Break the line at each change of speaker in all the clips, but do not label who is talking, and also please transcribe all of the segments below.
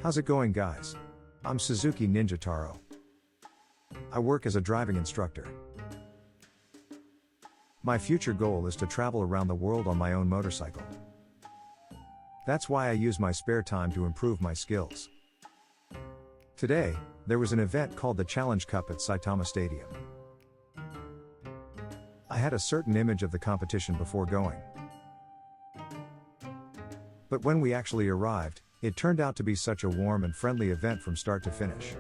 How's it going, guys? I'm Suzuki Ninja Taro. I work as a driving instructor. My future goal is to travel around the world on my own motorcycle. That's why I use my spare time to improve my skills. Today, there was an event called the Challenge Cup at Saitama Stadium. I had a certain image of the competition before going. But when we actually arrived, it turned out to be such a warm and friendly event from start to finish.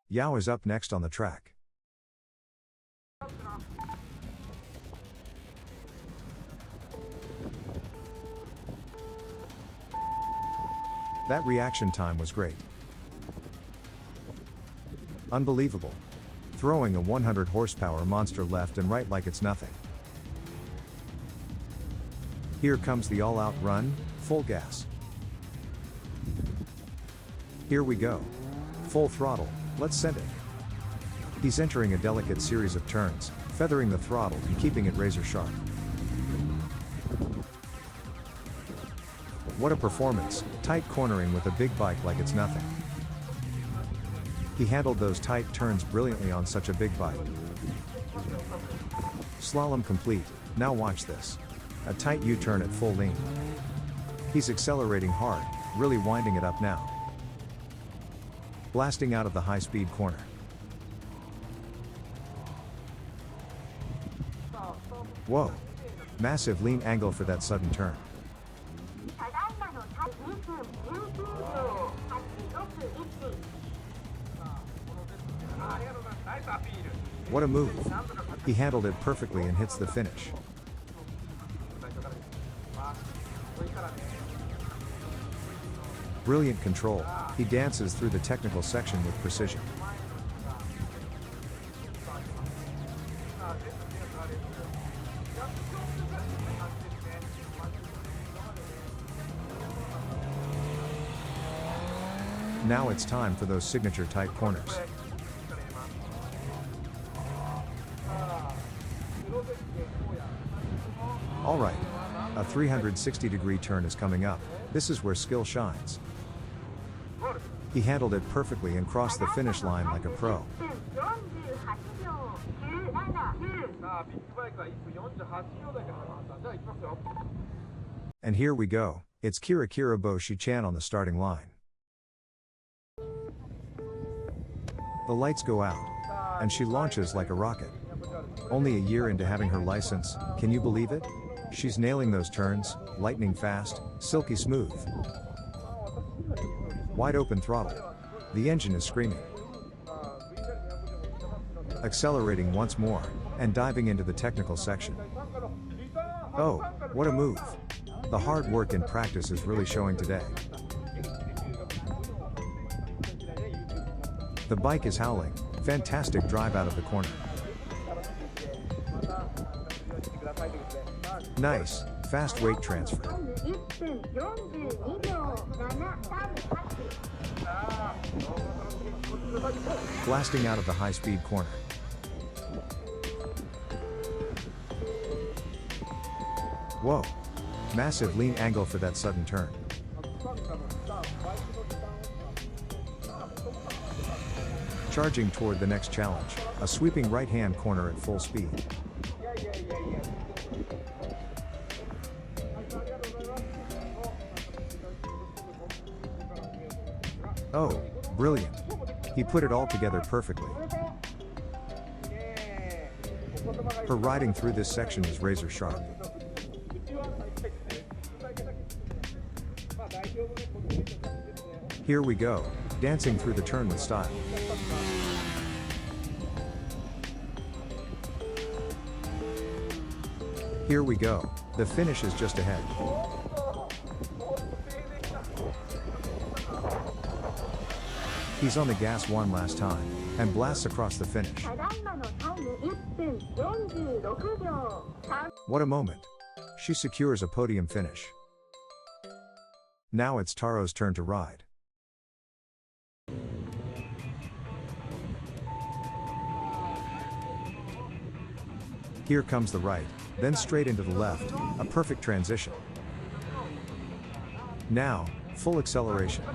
Yao is up next on the track. That reaction time was great. Unbelievable. Throwing a 100 horsepower monster left and right like it's nothing. Here comes the all-out run, full gas. Here we go. Full throttle, let's send it. He's entering a delicate series of turns, feathering the throttle and keeping it razor sharp. What a performance, tight cornering with a big bike like it's nothing. He handled those tight turns brilliantly on such a big bike. Slalom complete, now watch this. A tight U-turn at full lean. He's accelerating hard, really winding it up now. Blasting out of the high-speed corner. Whoa! Massive lean angle for that sudden turn. What a move! He handled it perfectly and hits the finish. Brilliant control, he dances through the technical section with precision. Now it's time for those signature tight corners. Alright, a 360-degree turn is coming up. This is where skill shines. He handled it perfectly and crossed the finish line like a pro. And here we go, it's Kira Boshi-chan on the starting line. The lights go out, and she launches like a rocket. Only a year into having her license, can you believe it? She's nailing those turns, lightning fast, silky smooth. Wide open throttle. The engine is screaming. Accelerating once more, and diving into the technical section. Oh, what a move. The hard work in practice is really showing today. The bike is howling, fantastic drive out of the corner. Nice, fast weight transfer. Blasting out of the high-speed corner. Whoa! Massive lean angle for that sudden turn. Charging toward the next challenge, a sweeping right-hand corner at full speed. Oh, brilliant. He put it all together perfectly. Her riding through this section is razor sharp. Here we go, dancing through the turn with style. Here we go, the finish is just ahead. He's on the gas one last time, and blasts across the finish. What a moment. She secures a podium finish. Now it's Taro's turn to ride. Here comes the right, then straight into the left, a perfect transition. Now, Full acceleration.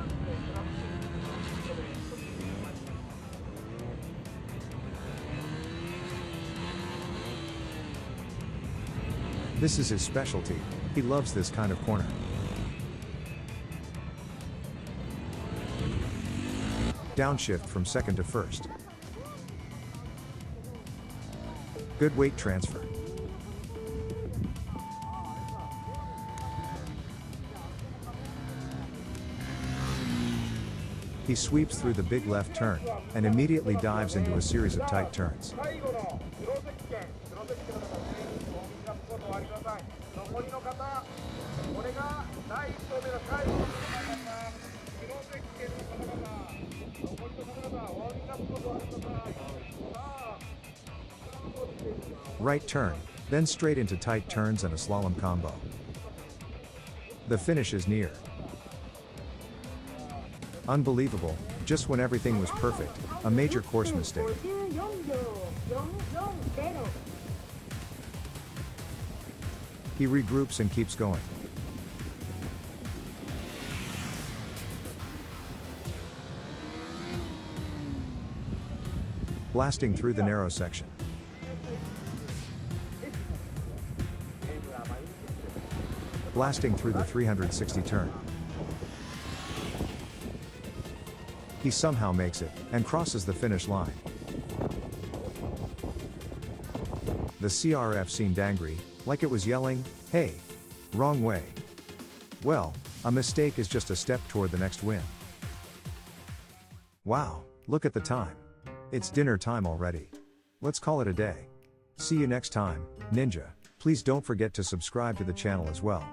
This is his specialty. He loves this kind of corner. Downshift from second to first. Good weight transfer. He sweeps through the big left turn, and immediately dives into a series of tight turns. Right turn, then straight into tight turns and a slalom combo. The finish is near. Unbelievable, just when everything was perfect, a major course mistake. He regroups and keeps going. Blasting through the narrow section. Blasting through the 360 turn. He somehow makes it, and crosses the finish line. The CRF seemed angry, like it was yelling, "Hey! Wrong way." Well, a mistake is just a step toward the next win. Wow, look at the time. It's dinner time already. Let's call it a day. See you next time, Ninja. Please don't forget to subscribe to the channel as well.